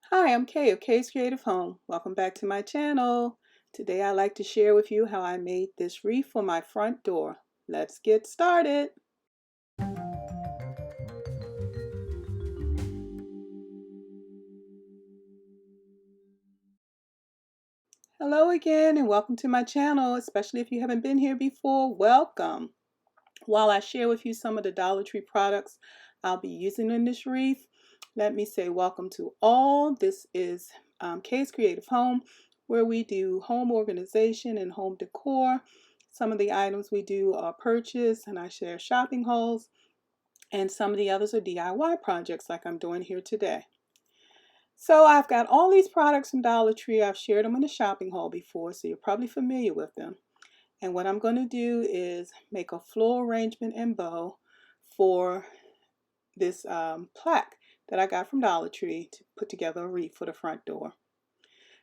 Hi, I'm Kay of Kay's Creative Home. Welcome back to my channel. Today I'd like to share with you how I made this wreath for my front door. Let's get started. Hello again and welcome to my channel, especially if you haven't been here before, welcome. While I share with you some of the Dollar Tree products I'll be using in this wreath, let me say welcome to all. This is Kay's Creative Home, where we do home organization and home decor. Some of the items we do are purchase and I share shopping hauls, and some of the others are DIY projects like I'm doing here today. So I've got all these products from Dollar Tree. I've shared them in the shopping haul before, so you're probably familiar with them. And what I'm going to do is make a floral arrangement and bow for this plaque that I got from Dollar Tree to put together a wreath for the front door.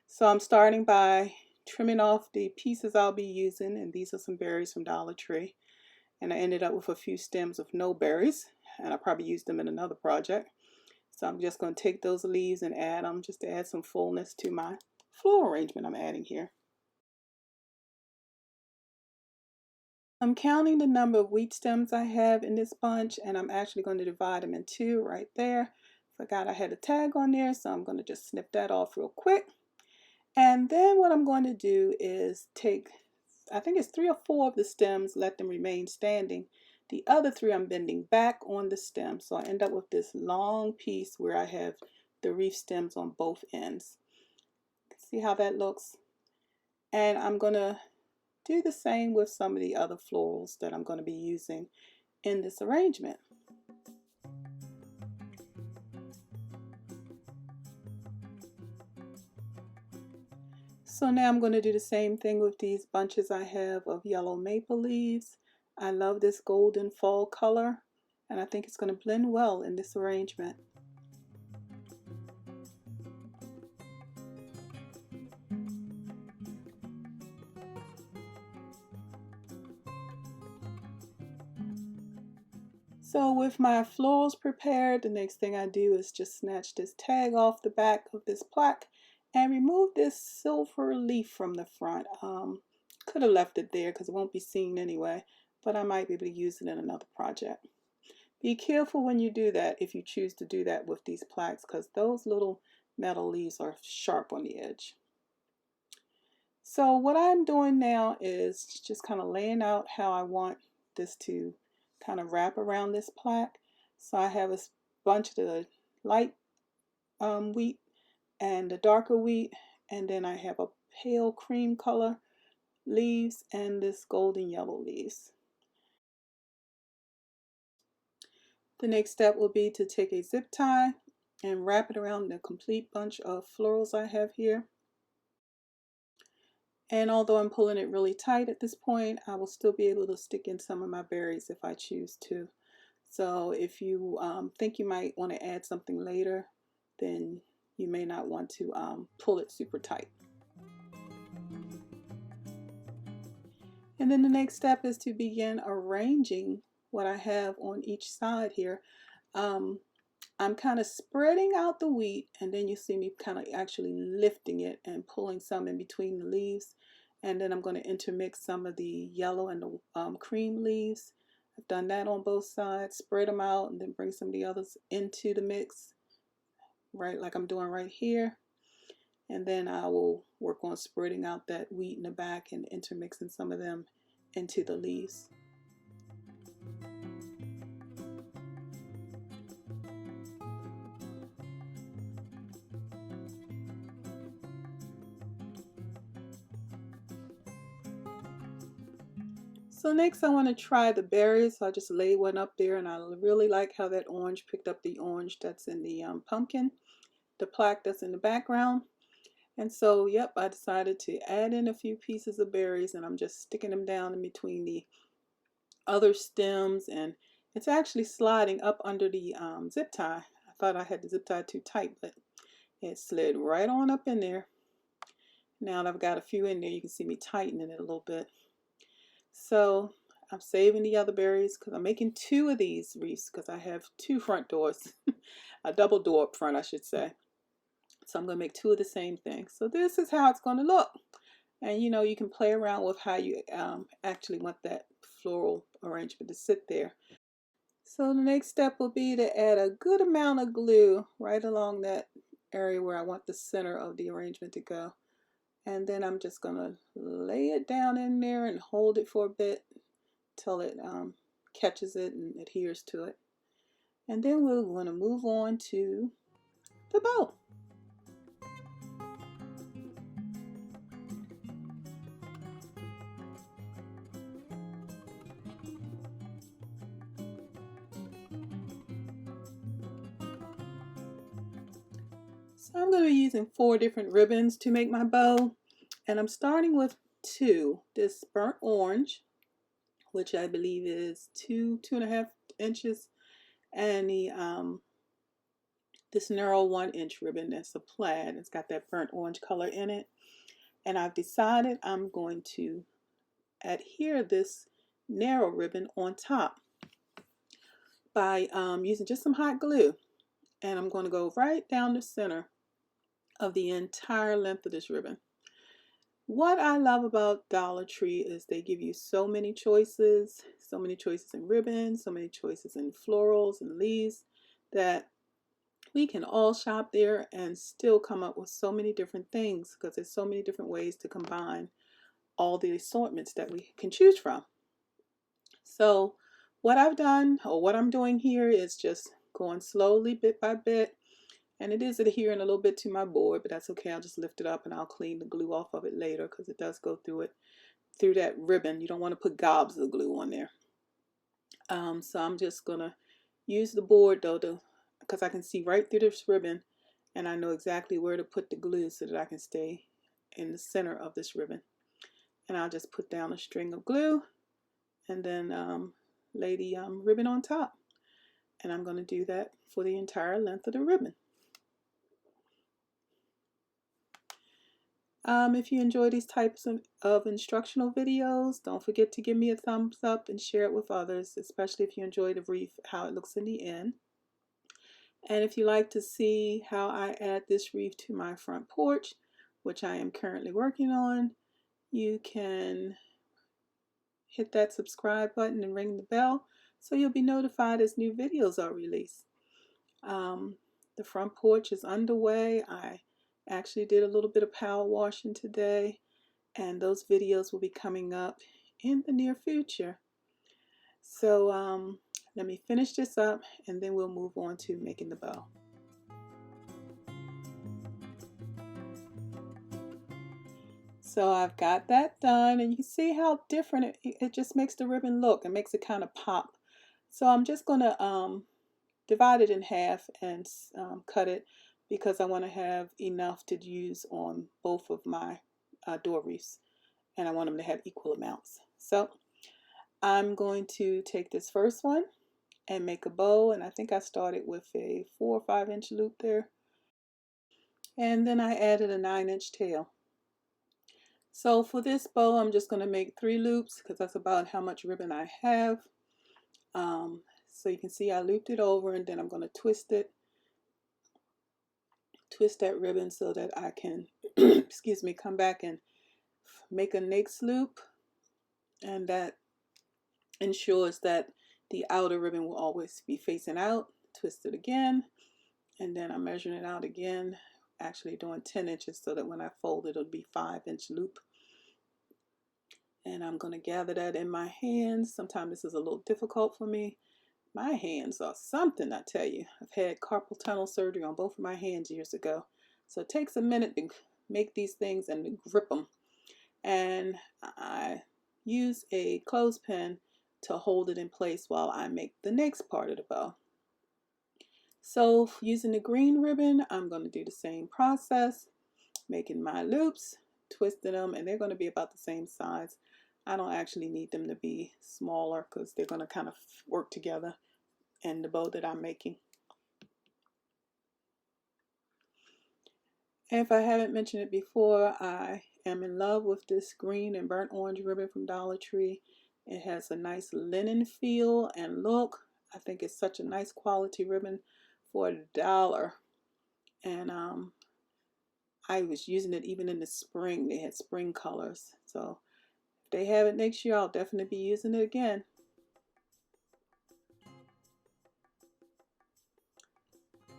So I'm starting by trimming off the pieces I'll be using, and these are some berries from Dollar Tree. And I ended up with a few stems of no berries, and I probably used them in another project. So I'm just going to take those leaves and add them just to add some fullness to my floral arrangement I'm adding here. I'm counting the number of wheat stems I have in this bunch, and I'm actually going to divide them in two right there. Forgot I had a tag on there, so I'm going to just snip that off real quick. And then what I'm going to do is take, I think it's 3 or 4 of the stems, let them remain standing. The other 3 I'm bending back on the stem, so I end up with this long piece where I have the wreath stems on both ends. See how that looks? And I'm going to do the same with some of the other florals that I'm going to be using in this arrangement. So now I'm going to do the same thing with these bunches I have of yellow maple leaves. I love this golden fall color, and I think it's going to blend well in this arrangement. So with my florals prepared, the next thing I do is just snatch this tag off the back of this plaque and remove this silver leaf from the front. Could have left it there because it won't be seen anyway, but I might be able to use it in another project. Be careful when you do that if you choose to do that with these plaques, because those little metal leaves are sharp on the edge. So what I'm doing now is just kind of laying out how I want this to kind of wrap around this plaque. So I have a bunch of the light wheat and the darker wheat, and then I have a pale cream color leaves and this golden yellow leaves. The next step will be to take a zip tie and wrap it around the complete bunch of florals I have here. And although I'm pulling it really tight at this point, I will still be able to stick in some of my berries if I choose to. So if you think you might want to add something later, then you may not want to pull it super tight. And then the next step is to begin arranging what I have on each side here. I'm kind of spreading out the wheat, and then you see me kind of actually lifting it and pulling some in between the leaves. And then I'm going to intermix some of the yellow and the cream leaves. I've done that on both sides, spread them out, and then bring some of the others into the mix, right like I'm doing right here. And then I will work on spreading out that wheat in the back and intermixing some of them into the leaves. So next I want to try the berries. So I just lay one up there, and I really like how that orange picked up the orange that's in the pumpkin, the plaque that's in the background. And so, yep, I decided to add in a few pieces of berries, and I'm just sticking them down in between the other stems, and it's actually sliding up under the zip tie. I thought I had the zip tie too tight, but it slid right on up in there. Now that I've got a few in there, you can see me tightening it a little bit. So I'm saving the other berries because I'm making 2 of these wreaths because I have 2 front doors, a double door up front I should say. So I'm going to make 2 of the same thing. So this is how it's going to look. And you know, you can play around with how you actually want that floral arrangement to sit there. So the next step will be to add a good amount of glue right along that area where I want the center of the arrangement to go. And then I'm just going to lay it down in there and hold it for a bit till it catches it and adheres to it. And then we're going to move on to the bow. So I'm going to be using 4 different ribbons to make my bow. And I'm starting with 2. This burnt orange, which I believe is 2.5 inches. And this narrow 1-inch ribbon that's a plaid. It's got that burnt orange color in it. And I've decided I'm going to adhere this narrow ribbon on top by using just some hot glue. And I'm going to go right down the center of the entire length of this ribbon. What I love about Dollar Tree is they give you so many choices in ribbons, so many choices in florals and leaves, that we can all shop there and still come up with so many different things, because there's so many different ways to combine all the assortments that we can choose from. So what I've done, or what I'm doing here, is just going slowly bit by bit. And it is adhering a little bit to my board, but that's okay. I'll just lift it up and I'll clean the glue off of it later, because it does go through that ribbon. You don't want to put gobs of glue on there. So I'm just going to use the board though, because I can see right through this ribbon, and I know exactly where to put the glue so that I can stay in the center of this ribbon. And I'll just put down a string of glue and then lay the ribbon on top. And I'm going to do that for the entire length of the ribbon. If you enjoy these types of instructional videos, don't forget to give me a thumbs up and share it with others, especially if you enjoy the wreath, how it looks in the end. And if you like to see how I add this wreath to my front porch, which I am currently working on, you can hit that subscribe button and ring the bell so you'll be notified as new videos are released. The front porch is underway. I actually did a little bit of power washing today, and those videos will be coming up in the near future. So let me finish this up and then we'll move on to making the bow. So I've got that done, and you can see how different it just makes the ribbon look. It makes it kind of pop. So I'm just going to divide it in half and cut it, because I want to have enough to use on both of my door wreaths, and I want them to have equal amounts. So I'm going to take this first one and make a bow, and I think I started with a 4 or 5 inch loop there, and then I added a 9-inch tail. So for this bow, I'm just going to make 3 loops, because that's about how much ribbon I have. So you can see I looped it over, and then I'm going to twist that ribbon so that I can excuse me, come back and make a next loop, and that ensures that the outer ribbon will always be facing out. Twist it again, and then I'm measuring it out again, actually doing 10 inches so that when I fold it, it'll be 5-inch loop. And I'm going to gather that in my hands. Sometimes this is a little difficult for me. My hands are something, I tell you. I've had carpal tunnel surgery on both of my hands years ago. So it takes a minute to make these things and to grip them. And I use a clothespin to hold it in place while I make the next part of the bow. So using the green ribbon, I'm going to do the same process, making my loops, twisting them, and they're going to be about the same size. I don't actually need them to be smaller, because they're going to kind of work together in the bow that I'm making. And if I haven't mentioned it before, I am in love with this green and burnt orange ribbon from Dollar Tree. It has a nice linen feel and look. I think it's such a nice quality ribbon for $1. And I was using it even in the spring. They had spring colors. So if they have it next year, I'll definitely be using it again.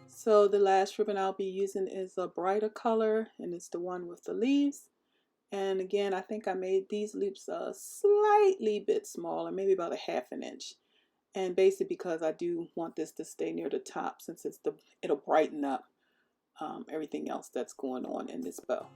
So the last ribbon I'll be using is a brighter color, and it's the one with the leaves. And again, I think I made these loops a slightly bit smaller, maybe about a ½ inch. And basically because I do want this to stay near the top, since it'll brighten up everything else that's going on in this bow.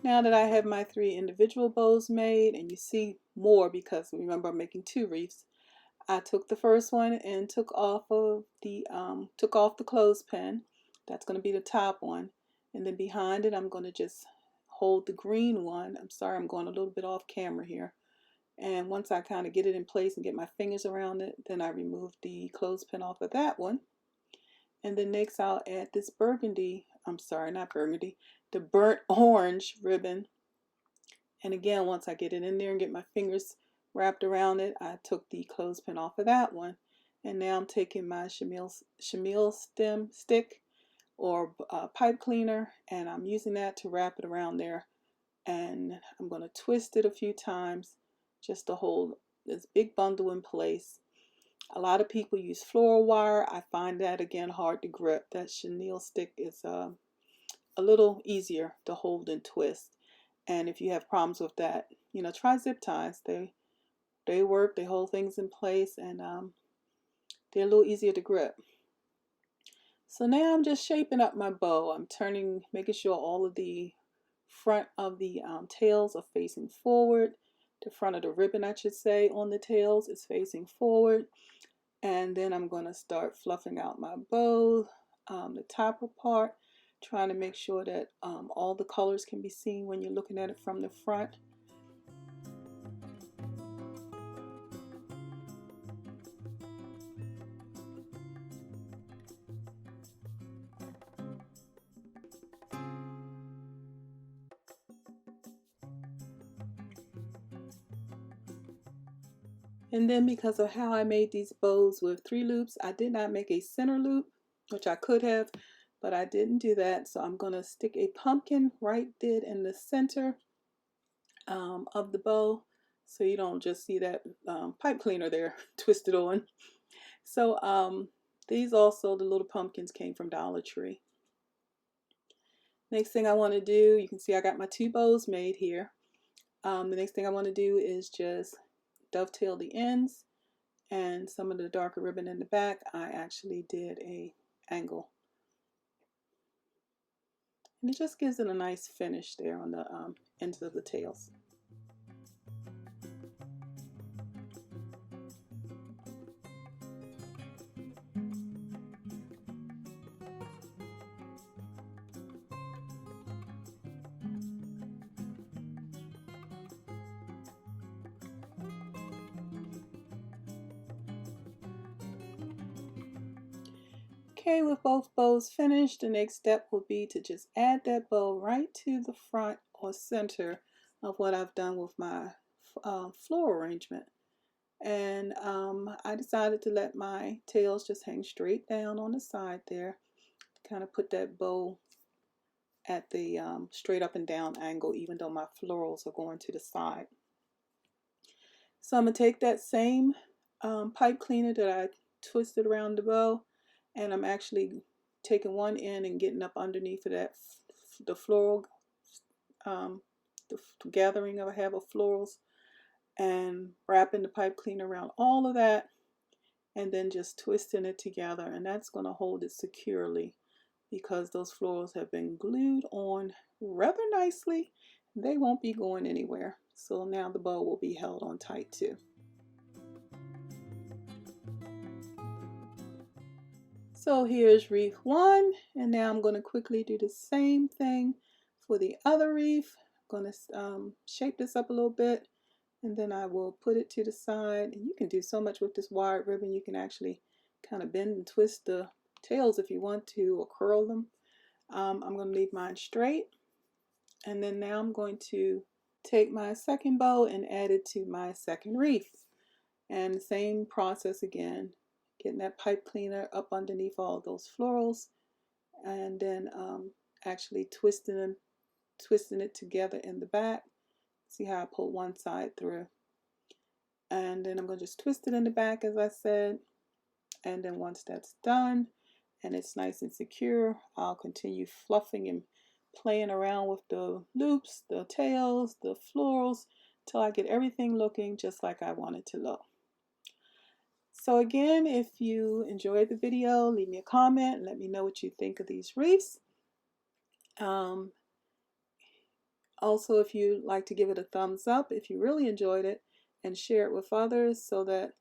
Now that I have my 3 individual bows made, and you see more because remember I'm making 2 wreaths, I took the first one and took off the clothespin. That's going to be the top one, and then behind it I'm going to just hold the green one. I'm sorry, I'm going a little bit off camera here. And once I kind of get it in place and get my fingers around it, then I remove the clothespin off of that one. And then next I'll add this the burnt orange ribbon. And again, once I get it in there and get my fingers wrapped around it, I took the clothespin off of that one. And now I'm taking my chenille stem stick or pipe cleaner, and I'm using that to wrap it around there. And I'm going to twist it a few times just to hold this big bundle in place. A lot of people use floral wire. I find that again hard to grip. That chenille stick is a little easier to hold and twist. And if you have problems with that, you know, try zip ties. They work. They hold things in place, and they're a little easier to grip. So now I'm just shaping up my bow. I'm making sure all of the front of the tails are facing forward. The front of the ribbon, I should say, on the tails is facing forward. And then I'm going to start fluffing out my bow, the top part, trying to make sure that all the colors can be seen when you're looking at it from the front. And then because of how I made these bows with 3 loops, I did not make a center loop, which I could have, but I didn't do that. So I'm going to stick a pumpkin right dead in the center of the bow, so you don't just see that pipe cleaner there twisted on. So these also, the little pumpkins, came from Dollar Tree. Next thing I want to do, you can see I got my 2 bows made here. The next thing I want to do is just dovetail the ends, and some of the darker ribbon in the back I actually did a angle, and it just gives it a nice finish there on the ends of the tails. Okay, with both bows finished, the next step will be to just add that bow right to the front or center of what I've done with my floral arrangement. And I decided to let my tails just hang straight down on the side there, kind of put that bow at the straight up and down angle, even though my florals are going to the side. So I'm going to take that same pipe cleaner that I twisted around the bow, and I'm actually taking one end and getting up underneath of that, the floral, the gathering I have of florals, and wrapping the pipe cleaner around all of that, and then just twisting it together. And that's going to hold it securely because those florals have been glued on rather nicely. They won't be going anywhere. So now the bow will be held on tight too. So here's wreath 1, and now I'm going to quickly do the same thing for the other wreath. I'm going to shape this up a little bit, and then I will put it to the side. And you can do so much with this wired ribbon. You can actually kind of bend and twist the tails if you want to, or curl them. I'm going to leave mine straight, and then now I'm going to take my second bow and add it to my second wreath. And the same process again, getting that pipe cleaner up underneath all those florals, and then actually twisting it together in the back. See how I pull one side through, and then I'm going to just twist it in the back as I said. And then once that's done and it's nice and secure, I'll continue fluffing and playing around with the loops, the tails, the florals, till I get everything looking just like I want it to look. So again, if you enjoyed the video, leave me a comment and let me know what you think of these wreaths. Also, if you'd like to give it a thumbs up if you really enjoyed it, and share it with others so that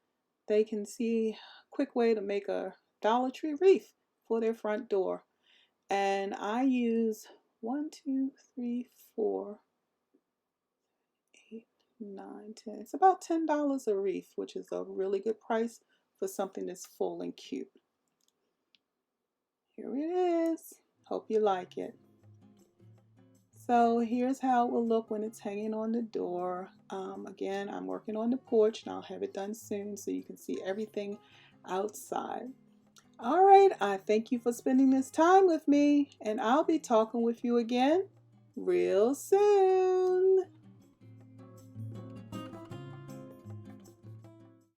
they can see a quick way to make a Dollar Tree wreath for their front door. And I use 1, 2, 3, 4, 8, 9, 10. It's about $10 a wreath, which is a really good price for something that's full and cute. Here it is. Hope you like it. So here's how it will look when it's hanging on the door. Again, I'm working on the porch and I'll have it done soon so you can see everything outside. All right, I thank you for spending this time with me, and I'll be talking with you again real soon.